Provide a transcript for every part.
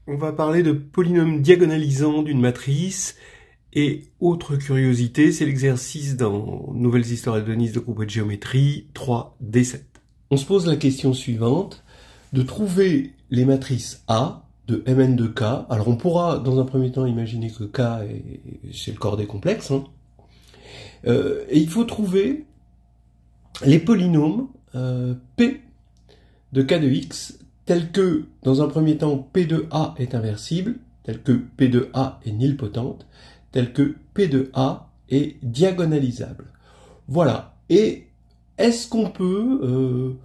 On va parler de polynômes diagonalisants d'une matrice. Et autre curiosité, c'est l'exercice dans Nouvelles histoires hédonistes de groupe de géométrie 3D7. On se pose la question suivante, de trouver les matrices A de Mn de K. Alors on pourra dans un premier temps imaginer que K c'est le coordonné complexe. Et il faut trouver les polynômes P de K de X tels que, dans un premier temps, P de A est inversible, tel que P de A est nilpotente, tel que P de A est diagonalisable. Voilà. Et est-ce qu'on peut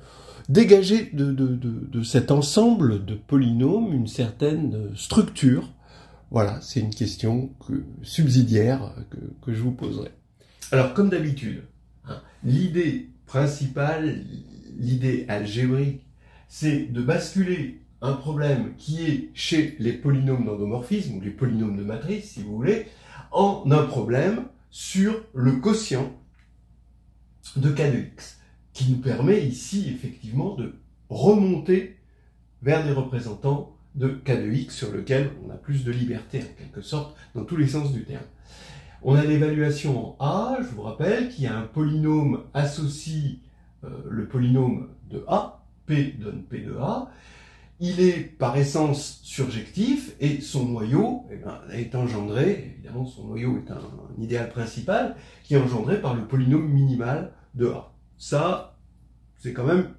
dégager de cet ensemble de polynômes une certaine structure? Voilà, c'est une question subsidiaire que je vous poserai. Alors, comme d'habitude, l'idée principale, l'idée algébrique, c'est de basculer un problème qui est chez les polynômes d'endomorphisme, ou les polynômes de matrice, si vous voulez, en un problème sur le quotient de K de X, qui nous permet ici, effectivement, de remonter vers des représentants de K de X sur lequel on a plus de liberté, en quelque sorte, dans tous les sens du terme. On a l'évaluation en A, je vous rappelle qu'il y a un polynôme associe le polynôme de A, P donne P de A, il est par essence surjectif et son noyau est engendré, évidemment son noyau est un idéal principal, qui est engendré par le polynôme minimal de A. Ça, c'est quand même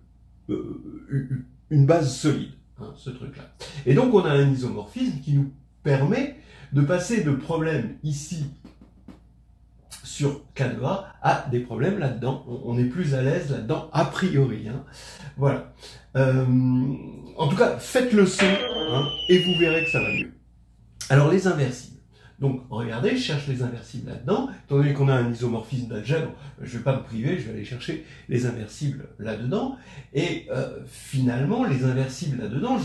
une base solide, ce truc-là. Et donc on a un isomorphisme qui nous permet de passer de problèmes ici sur K de A à des problèmes là-dedans. On est plus à l'aise là-dedans, a priori. Voilà. En tout cas, faites le saut et vous verrez que ça va mieux. Alors, les inversibles. Donc, regardez, je cherche les inversibles là-dedans. Étant donné qu'on a un isomorphisme d'algèbre, je ne vais pas me priver, je vais aller chercher les inversibles là-dedans. Et finalement, les inversibles là-dedans,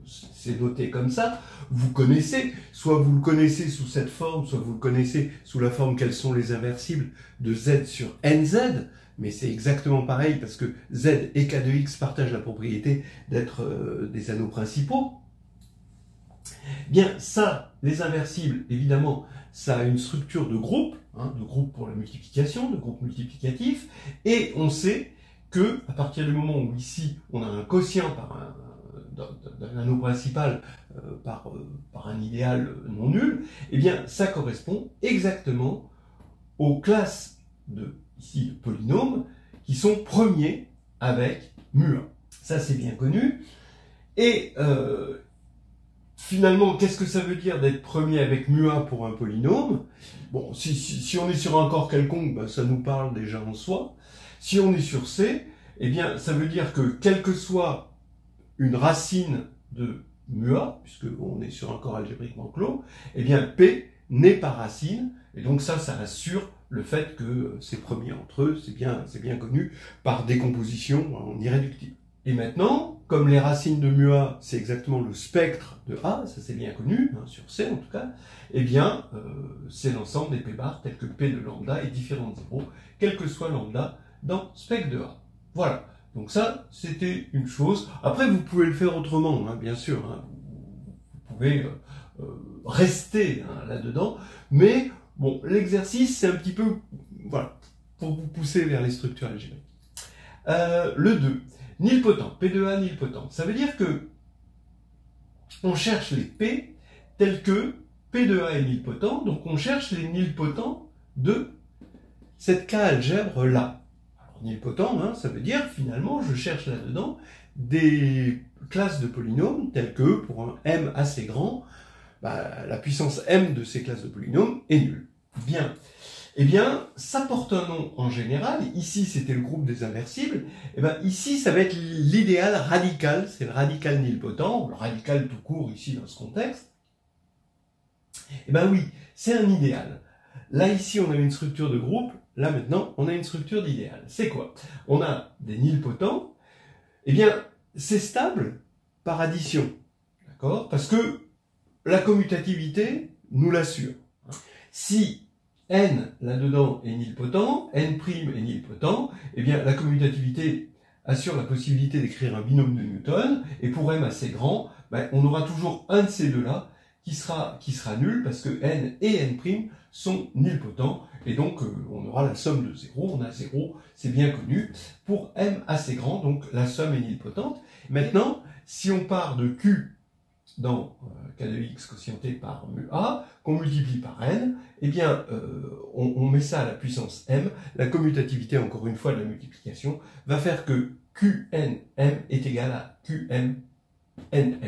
c'est noté comme ça, vous connaissez, soit vous le connaissez sous cette forme, soit vous le connaissez sous la forme quels sont les inversibles de Z sur NZ, mais c'est exactement pareil parce que Z et K de X partagent la propriété d'être des anneaux principaux. Bien, ça, les inversibles, évidemment, ça a une structure de groupe pour la multiplication, de groupe multiplicatif, et on sait que à partir du moment où ici on a un quotient d'un anneau principal par un idéal non nul, eh bien ça correspond exactement aux classes de polynômes qui sont premiers avec mu1. Ça c'est bien connu. Et finalement, qu'est-ce que ça veut dire d'être premier avec mu1 pour un polynôme? Bon, si on est sur un corps quelconque, ça nous parle déjà en soi. Si on est sur C, eh bien ça veut dire que quelle que soit une racine de mu1, puisqu'on est sur un corps algébriquement clos, eh bien P n'est pas racine, et donc ça assure le fait que c'est premier entre eux, c'est bien connu par décomposition en irréductible. Et maintenant, comme les racines de mu1, c'est exactement le spectre de A, ça c'est bien connu, sur C en tout cas, eh bien c'est l'ensemble des P bar tels que P de lambda est différent de 0, quel que soit lambda dans spectre de A. Voilà. Donc ça, c'était une chose. Après, vous pouvez le faire autrement, bien sûr. Vous pouvez rester là-dedans. Mais, bon, l'exercice, c'est un petit peu, voilà, pour vous pousser vers les structures algébriques. Le 2, nilpotent, P de A nilpotent. Ça veut dire que on cherche les P tels que P de A est nilpotent, donc on cherche les nilpotents de cette K-algèbre-là. Nilpotent, ça veut dire, finalement, je cherche là-dedans des classes de polynômes telles que, pour un M assez grand, la puissance M de ces classes de polynômes est nulle. Bien. Eh bien, ça porte un nom en général. Ici, c'était le groupe des inversibles. Eh bien, ici, ça va être l'idéal radical. C'est le radical nilpotent, le radical tout court ici dans ce contexte. Eh bien oui, c'est un idéal. Là, ici, on avait une structure de groupe. Là, maintenant, on a une structure d'idéal. C'est quoi? On a des nilpotents. Eh bien, c'est stable par addition. D'accord? Parce que la commutativité nous l'assure. Si n, là-dedans, est nilpotent, n' est nilpotent, eh bien, la commutativité assure la possibilité d'écrire un binôme de Newton, et pour m assez grand, ben, on aura toujours un de ces deux-là qui sera nul parce que n et n' sont nilpotents et donc on aura la somme de 0. On a 0, c'est bien connu, pour m assez grand, donc la somme est nilpotente. Maintenant, si on part de q dans k de x quotienté par mu a, qu'on multiplie par n, eh bien, on met ça à la puissance m. La commutativité, encore une fois, de la multiplication, va faire que qnm est égal à qm nm.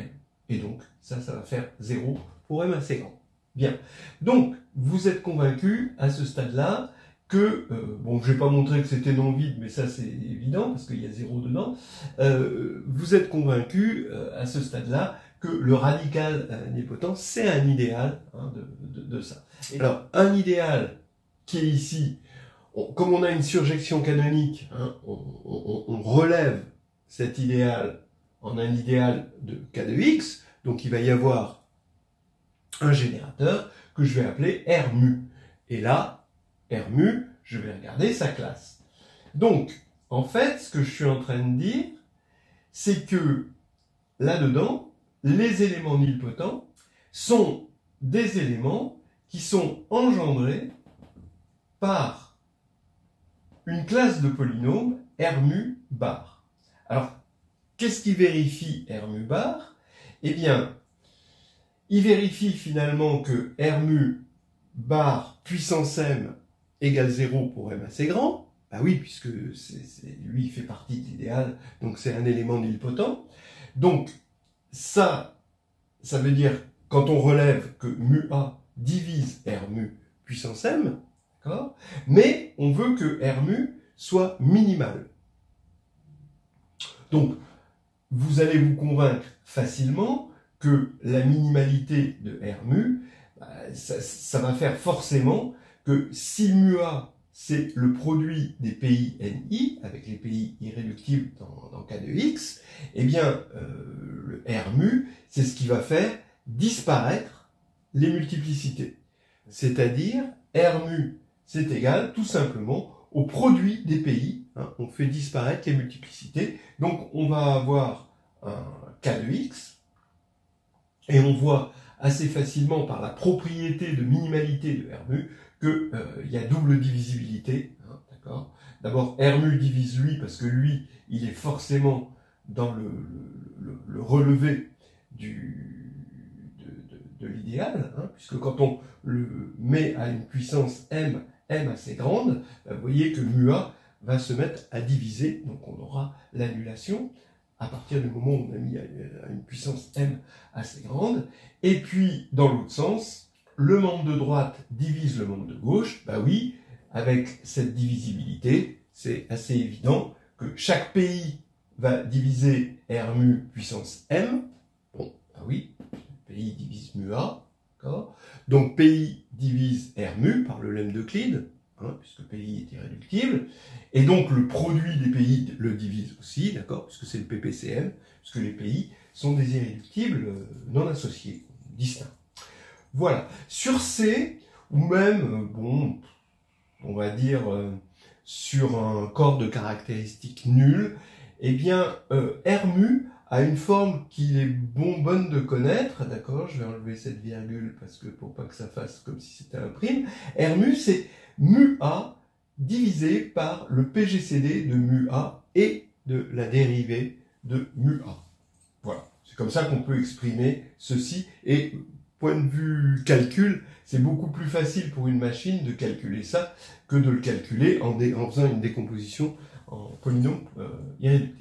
Et donc, ça va faire 0 pour m assez grand. Bien. Donc, vous êtes convaincu à ce stade-là que, bon, je vais pas montrer que c'était non vide, mais ça c'est évident, parce qu'il y a 0 dedans, vous êtes convaincu à ce stade-là que le radical nilpotent, c'est un idéal hein, de ça. Et alors, un idéal qui est ici, comme on a une surjection canonique, hein, on relève cet idéal en un idéal de k de x, donc il va y avoir un générateur que je vais appeler R mu. Et là, R mu, je vais regarder sa classe. Donc, en fait, ce que je suis en train de dire, c'est que là-dedans, les éléments nilpotents sont des éléments qui sont engendrés par une classe de polynômes R mu bar. Alors, qu'est-ce qui vérifie R mu bar? Eh bien, il vérifie finalement que R mu bar puissance m égale 0 pour m assez grand. Bah oui, puisque lui il fait partie de l'idéal, donc c'est un élément nilpotent. Donc, ça veut dire, quand on relève que mu a divise R mu puissance m, d'accord? Mais on veut que R mu soit minimal. Donc, vous allez vous convaincre facilement que la minimalité de R mu, ça va faire forcément que si mu a, c'est le produit des pays NI, avec les pays irréductibles dans k de x, eh bien, le R mu, c'est ce qui va faire disparaître les multiplicités. C'est-à-dire, R mu, c'est égal tout simplement au produit des pays. Hein, on fait disparaître les multiplicités. Donc, on va avoir un k de x, et on voit assez facilement par la propriété de minimalité de R mu qu'il y a double divisibilité. Hein, d'accord ? D'abord, R mu divise lui, parce que lui, il est forcément dans le relevé de l'idéal, hein, puisque quand on le met à une puissance m assez grande, vous voyez que mu a va se mettre à diviser, donc on aura l'annulation à partir du moment où on a mis à une puissance m assez grande. Et puis, dans l'autre sens, le membre de droite divise le membre de gauche. Bah oui, avec cette divisibilité, c'est assez évident que chaque pays va diviser R mu puissance m. Bon, bah oui, pays divise mu a, d'accord ? Donc, pays divise R mu par le lemme d'Euclide, hein, puisque pays est irréductible, et donc le produit des pays le divise aussi, d'accord, puisque c'est le PPCM, puisque les pays sont des irréductibles non associés, distincts. Voilà. Sur C, ou même, bon, on va dire, sur un corps de caractéristiques nul, eh bien, R mu a une forme qu'il est bonne de connaître, d'accord, je vais enlever cette virgule parce que pour pas que ça fasse comme si c'était un prime. R mu, c'est mu a divisé par le PGCD de mu a et de la dérivée de mu a. Voilà, c'est comme ça qu'on peut exprimer ceci. Et point de vue calcul, c'est beaucoup plus facile pour une machine de calculer ça que de le calculer en faisant une décomposition en polynôme irréductible.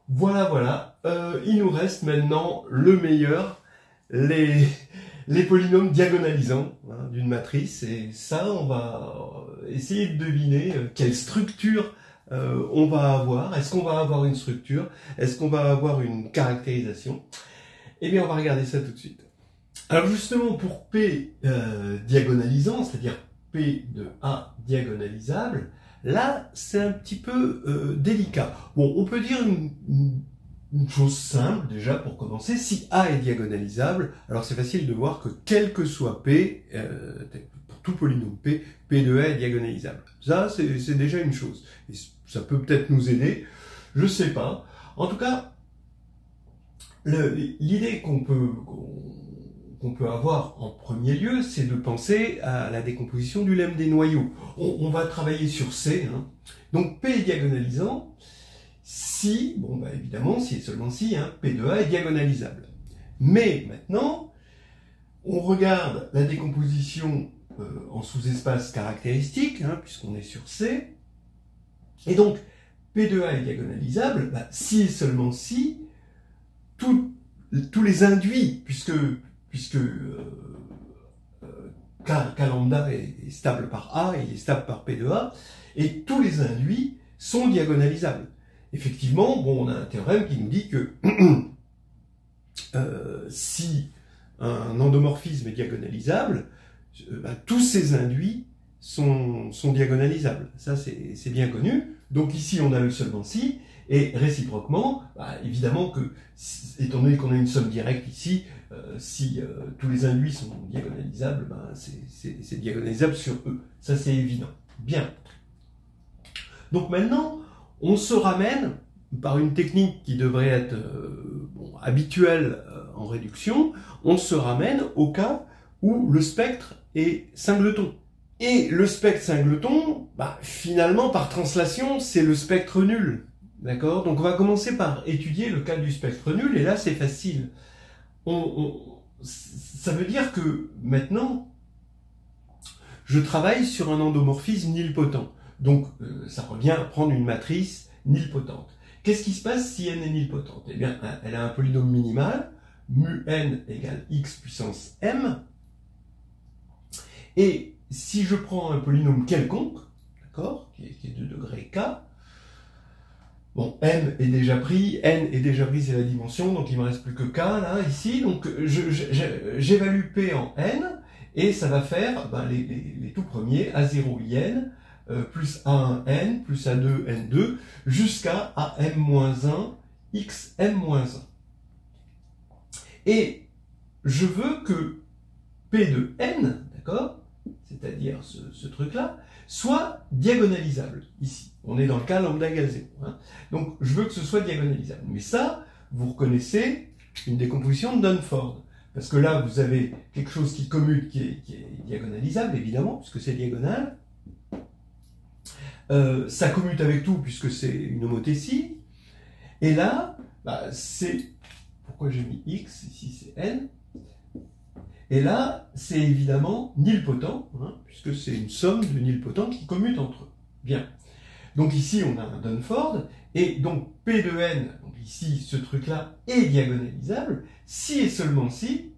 Voilà, il nous reste maintenant le meilleur, les polynômes diagonalisants hein, d'une matrice, et ça, on va essayer de deviner quelle structure on va avoir. Est-ce qu'on va avoir une structure? Est-ce qu'on va avoir une caractérisation? Eh bien, on va regarder ça tout de suite. Alors justement, pour P diagonalisant, c'est-à-dire P de A diagonalisable, là, c'est un petit peu délicat. Bon, on peut dire une chose simple, déjà, pour commencer. Si A est diagonalisable, alors c'est facile de voir que quel que soit P, pour tout polynôme P, P de A est diagonalisable. Ça, c'est déjà une chose. Et ça peut peut-être nous aider, je sais pas. En tout cas, l'idée qu'on peut avoir en premier lieu, c'est de penser à la décomposition du lemme des noyaux. On va travailler sur C, hein. Donc P est diagonalisant si, bon bah évidemment, si et seulement si, hein, P de A est diagonalisable. Mais maintenant, on regarde la décomposition en sous-espace caractéristique, hein, puisqu'on est sur C, et donc P de A est diagonalisable, bah, si et seulement si, tous les induits, puisque K lambda est stable par A, et il est stable par P de A, et tous les induits sont diagonalisables. Effectivement, bon, on a un théorème qui nous dit que si un endomorphisme est diagonalisable, bah, tous ces induits sont diagonalisables. Ça, c'est bien connu. Donc ici, on a le seulement si, et réciproquement, bah, évidemment que, étant donné qu'on a une somme directe ici, si tous les induits sont diagonalisables, bah, c'est diagonalisable sur eux. Ça, c'est évident. Bien. Donc maintenant, on se ramène, par une technique qui devrait être habituelle en réduction, on se ramène au cas où le spectre est singleton. Et le spectre singleton, bah, finalement, par translation, c'est le spectre nul. D'accord? Donc on va commencer par étudier le cas du spectre nul, et là c'est facile. Ça veut dire que maintenant, je travaille sur un endomorphisme nilpotent. Donc ça revient à prendre une matrice nilpotente. Qu'est-ce qui se passe si n est nilpotente? Eh bien, elle a un polynôme minimal, mu n égale x puissance m. Et si je prends un polynôme quelconque, d'accord, qui est de degré k, bon, m est déjà pris, n est déjà pris, c'est la dimension, donc il ne me reste plus que k, là, ici, donc j'évalue p en n, et ça va faire ben, les tout premiers, a0 in, plus a1n, plus a2 n2, jusqu'à am-1, xm-1. Et je veux que p de n, d'accord, c'est-à-dire ce truc-là, soit diagonalisable, ici. On est dans le cas lambda égale 0. Hein. Donc, je veux que ce soit diagonalisable. Mais ça, vous reconnaissez une décomposition de Dunford. Parce que là, vous avez quelque chose qui commute, qui est diagonalisable, évidemment, puisque c'est diagonal. Ça commute avec tout, puisque c'est une homothétie. Et là, bah, c'est... Pourquoi j'ai mis x? Ici, c'est n. Et là, c'est évidemment nilpotent, hein, puisque c'est une somme de nilpotents qui commutent entre eux. Bien. Donc ici, on a un Dunford, et donc P de n, donc ici, ce truc-là, est diagonalisable, si et seulement si,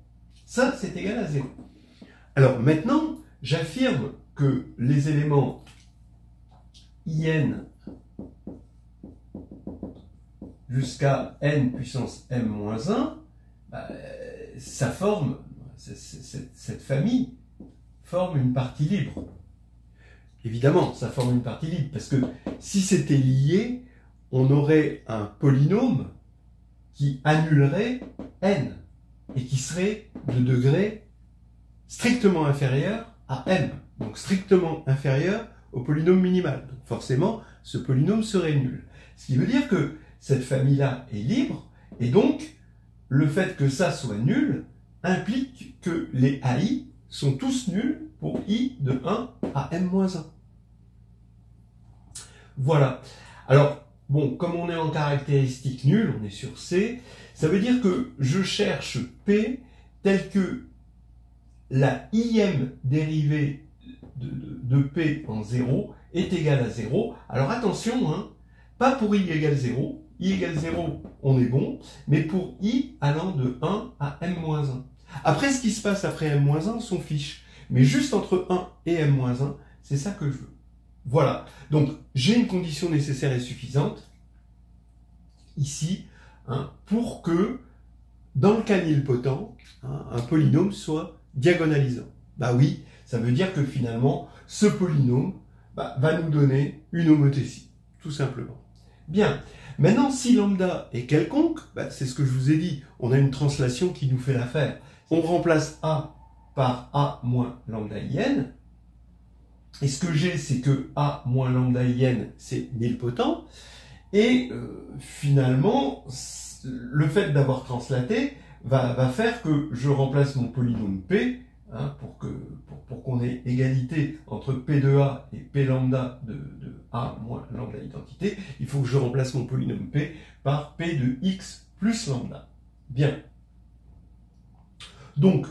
ça, c'est égal à 0. Alors maintenant, j'affirme que les éléments in jusqu'à n puissance m-1, bah, ça forme... Cette famille forme une partie libre. Évidemment, ça forme une partie libre, parce que si c'était lié, on aurait un polynôme qui annulerait n, et qui serait de degré strictement inférieur à m, donc strictement inférieur au polynôme minimal. Donc forcément, ce polynôme serait nul. Ce qui veut dire que cette famille-là est libre, et donc, le fait que ça soit nul implique que les AI sont tous nuls pour I de 1 à m-1. Voilà. Alors, bon, comme on est en caractéristique nulle, on est sur C, ça veut dire que je cherche P tel que la IM dérivée de P en 0 est égale à 0. Alors attention, hein, pas pour I égale 0. I égale 0, on est bon, mais pour I allant de 1 à m-1. Après, ce qui se passe après m-1, on s'en fiche. Mais juste entre 1 et m-1, c'est ça que je veux. Voilà. Donc, j'ai une condition nécessaire et suffisante, ici, hein, pour que, dans le cas nilpotent, hein, un polynôme soit diagonalisant. Bah oui, ça veut dire que finalement, ce polynôme va nous donner une homothétie, tout simplement. Bien. Maintenant, si lambda est quelconque, c'est ce que je vous ai dit, on a une translation qui nous fait l'affaire. On remplace A par A moins lambda IN, et ce que j'ai, c'est que A moins lambda IN, c'est nilpotent, et finalement, le fait d'avoir translaté va faire que je remplace mon polynôme P, hein, pour qu'on ait égalité entre P de A et P lambda de A moins lambda identité, il faut que je remplace mon polynôme P par P de X plus lambda. Bien. Donc,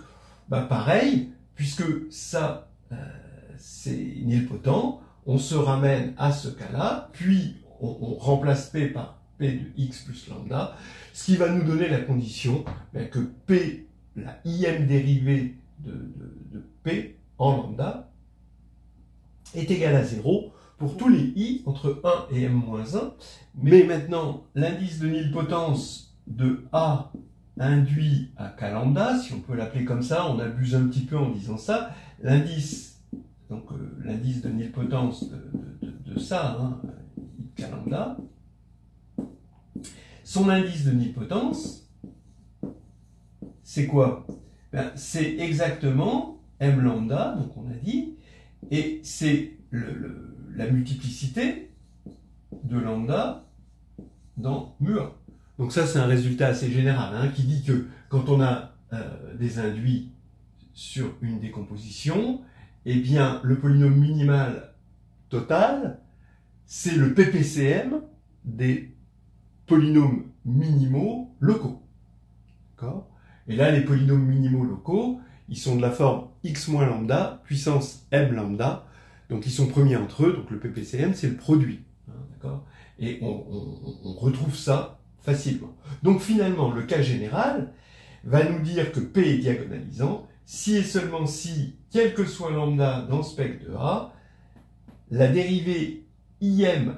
pareil, puisque ça, c'est nilpotent, on se ramène à ce cas-là, puis on remplace P par P de X plus lambda, ce qui va nous donner la condition que P, la ième dérivée de P en lambda, est égale à 0 pour tous les I entre 1 et M-1. Mais maintenant, l'indice de nilpotence de A induit à K lambda, si on peut l'appeler comme ça, on abuse un petit peu en disant ça, l'indice, donc l'indice de nilpotence de ça, hein, K lambda, son indice de nilpotence, c'est quoi? C'est exactement M lambda, donc on a dit, et c'est la multiplicité de lambda dans mu1. Donc ça, c'est un résultat assez général, hein, qui dit que quand on a des induits sur une décomposition, eh bien, le polynôme minimal total, c'est le PPCM des polynômes minimaux locaux. D'accord ? Et là, les polynômes minimaux locaux, ils sont de la forme x moins lambda, puissance m lambda, donc ils sont premiers entre eux, donc le PPCM, c'est le produit. Hein, d'accord ? Et on retrouve ça facilement. Donc finalement, le cas général va nous dire que P est diagonalisant si et seulement si, quel que soit lambda dans le spectre de A, la dérivée IM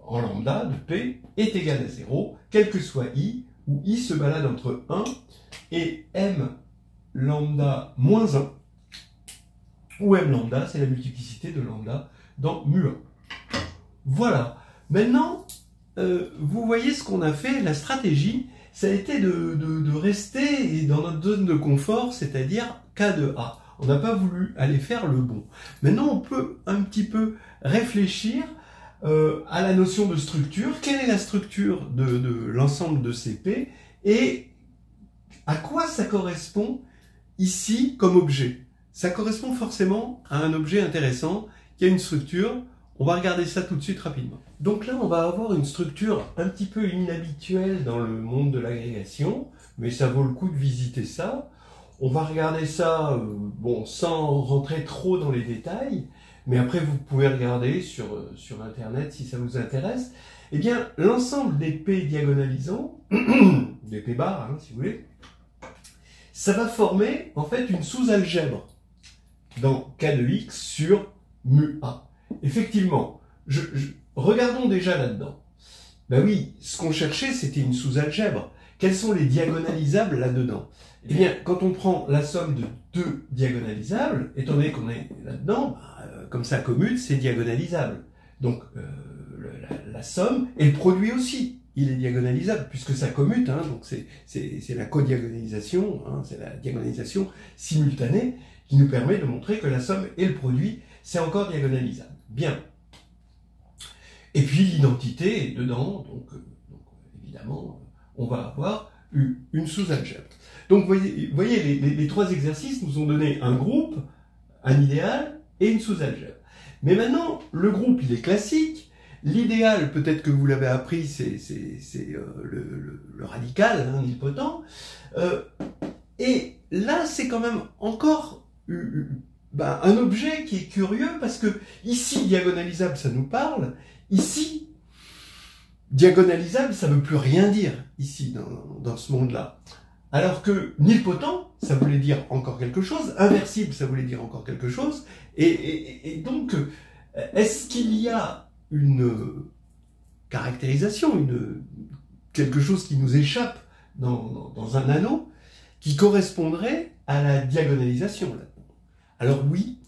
en lambda de P est égale à 0, quel que soit I, où I se balade entre 1 et M lambda moins 1, où M lambda, c'est la multiplicité de lambda dans mu1. Voilà. Maintenant, vous voyez ce qu'on a fait, la stratégie, ça a été de rester dans notre zone de confort, c'est-à-dire K de A. On n'a pas voulu aller faire le bon. Maintenant, on peut un petit peu réfléchir à la notion de structure. Quelle est la structure de l'ensemble de ces P et à quoi ça correspond ici comme objet? Ça correspond forcément à un objet intéressant qui a une structure. On va regarder ça tout de suite rapidement. Donc là, on va avoir une structure un petit peu inhabituelle dans le monde de l'agrégation, mais ça vaut le coup de visiter ça. On va regarder ça, bon, sans rentrer trop dans les détails, mais après vous pouvez regarder sur Internet si ça vous intéresse. Eh bien, l'ensemble des P diagonalisants, des P bar, hein, si vous voulez, ça va former en fait une sous-algèbre dans K de X sur mu A. Effectivement, regardons déjà là-dedans. Ben oui, ce qu'on cherchait, c'était une sous-algèbre. Quels sont les diagonalisables là-dedans? Eh bien, quand on prend la somme de deux diagonalisables, étant donné qu'on est là-dedans, comme ça commute, c'est diagonalisable. Donc, la somme, et le produit aussi, il est diagonalisable, puisque ça commute, hein, donc c'est la codiagonalisation, hein, c'est la diagonalisation simultanée qui nous permet de montrer que la somme et le produit, c'est encore diagonalisable. Bien. Et puis l'identité est dedans, donc évidemment, on va avoir une sous-algèbre. Donc vous voyez les trois exercices nous ont donné un groupe, un idéal et une sous-algèbre. Mais maintenant, le groupe, il est classique. L'idéal, peut-être que vous l'avez appris, c'est le radical, hein, nilpotent. Et là, c'est quand même encore un objet qui est curieux, parce que ici, diagonalisable, ça nous parle. Ici, diagonalisable, ça ne veut plus rien dire, ici, dans ce monde-là. Alors que nilpotent, ça voulait dire encore quelque chose, inversible, ça voulait dire encore quelque chose, et donc, est-ce qu'il y a une caractérisation, quelque chose qui nous échappe dans un anneau, qui correspondrait à la diagonalisation là-dedans? Alors oui,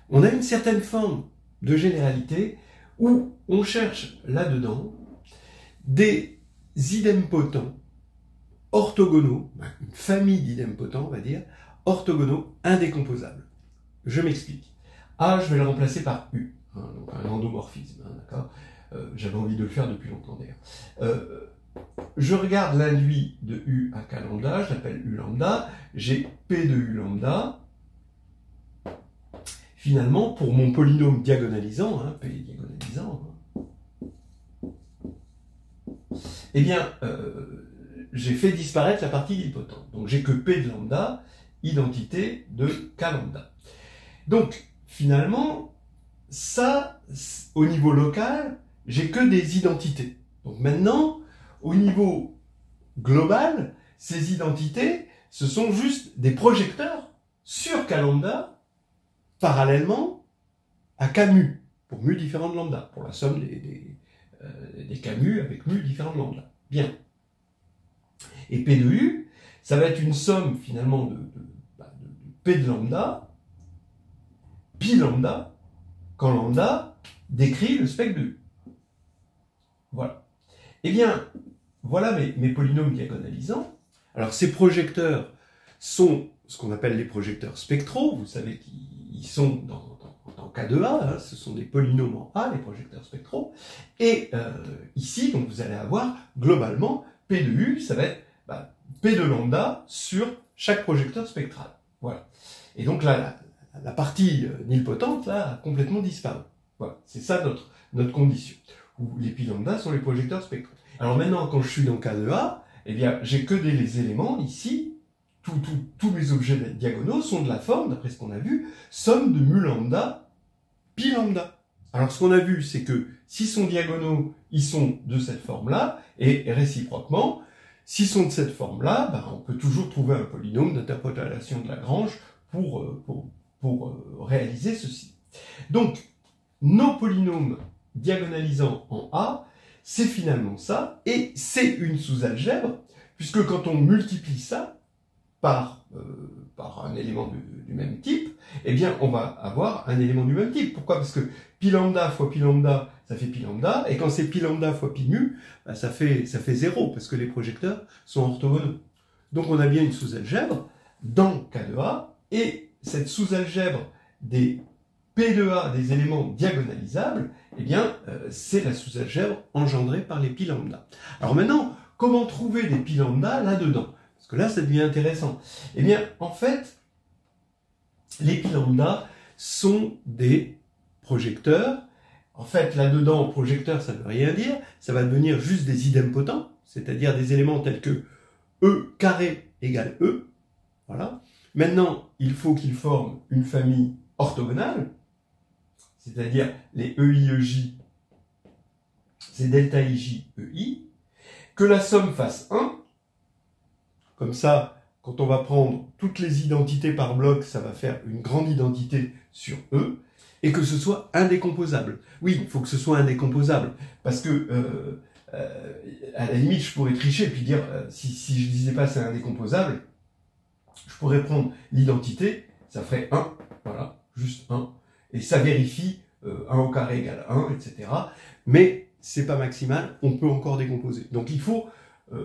on a une certaine forme de généralité où on cherche là-dedans des idempotents orthogonaux, une famille d'idempotents, on va dire, orthogonaux indécomposables. Je m'explique. A, je vais le remplacer par U, hein, donc un endomorphisme, hein, d'accord. J'avais envie de le faire depuis longtemps d'ailleurs. je regarde l'induit de U à K lambda, je l'appelle U lambda, j'ai P de U lambda. Finalement, pour mon polynôme diagonalisant, P diagonalisant, eh bien, j'ai fait disparaître la partie nilpotente. Donc j'ai que P de lambda, identité de K lambda. Donc, finalement, ça, au niveau local, j'ai que des identités. Donc maintenant, au niveau global, ces identités, ce sont juste des projecteurs sur K lambda, parallèlement à K mu, pour mu différent de lambda, pour la somme des K mu avec mu différent de lambda. Bien. Et P de U, ça va être une somme finalement de P de lambda, pi lambda, quand lambda décrit le spectre de U. Voilà. Eh bien, voilà mes polynômes diagonalisants. Alors ces projecteurs sont ce qu'on appelle les projecteurs spectraux. Vous savez qu'ils sont dans K de A, ce sont des polynômes en A, les projecteurs spectraux. Et ici, donc vous allez avoir globalement P de U, ça va être P de lambda sur chaque projecteur spectral. Voilà. Et donc là, la partie nilpotente là, a complètement disparu. Voilà. C'est ça notre condition, où les pi lambda sont les projecteurs spectraux. Alors maintenant, quand je suis dans K de A, eh bien, j'ai que des éléments ici. Tous mes objets diagonaux sont de la forme, d'après ce qu'on a vu, somme de mu lambda, pi lambda. Alors ce qu'on a vu, c'est que s'ils sont diagonaux, ils sont de cette forme-là, et réciproquement, s'ils sont de cette forme-là, on peut toujours trouver un polynôme d'interpolation de Lagrange pour réaliser ceci. Donc, nos polynômes diagonalisants en A, c'est finalement ça, et c'est une sous-algèbre, puisque quand on multiplie ça par un élément du même type, eh bien, on va avoir un élément du même type. Pourquoi? Parce que pi lambda fois pi lambda, ça fait pi lambda, et quand c'est pi lambda fois pi mu, ça fait 0, parce que les projecteurs sont orthogonaux. Donc on a bien une sous-algèbre dans K de A, et cette sous-algèbre des P de A, des éléments diagonalisables, eh bien, c'est la sous-algèbre engendrée par les pi lambda. Alors maintenant, comment trouver des pi lambda là-dedans? Parce que là, ça devient intéressant. Eh bien, en fait, les pi lambda sont des projecteurs. En fait, là-dedans, projecteur, ça ne veut rien dire. Ça va devenir juste des idempotents, c'est-à-dire des éléments tels que E carré égale E. Voilà. Maintenant, il faut qu'ils forment une famille orthogonale, c'est-à-dire les EI-EJ, c'est delta IJ, EI, que la somme fasse 1. Comme ça, quand on va prendre toutes les identités par bloc, ça va faire une grande identité sur E, et que ce soit indécomposable. Oui, il faut que ce soit indécomposable, parce que, à la limite, je pourrais tricher et puis dire, si je disais pas c'est indécomposable, je pourrais prendre l'identité, ça ferait 1, voilà, juste 1, et ça vérifie 1 au carré égale 1, etc. Mais c'est pas maximal, on peut encore décomposer. Donc il faut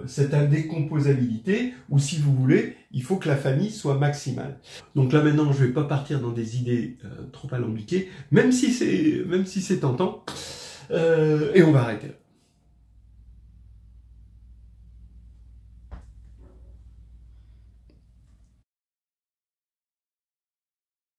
cette indécomposabilité, ou si vous voulez, il faut que la famille soit maximale. Donc là maintenant, je vais pas partir dans des idées trop alambiquées, même si c'est tentant, et on va arrêter là.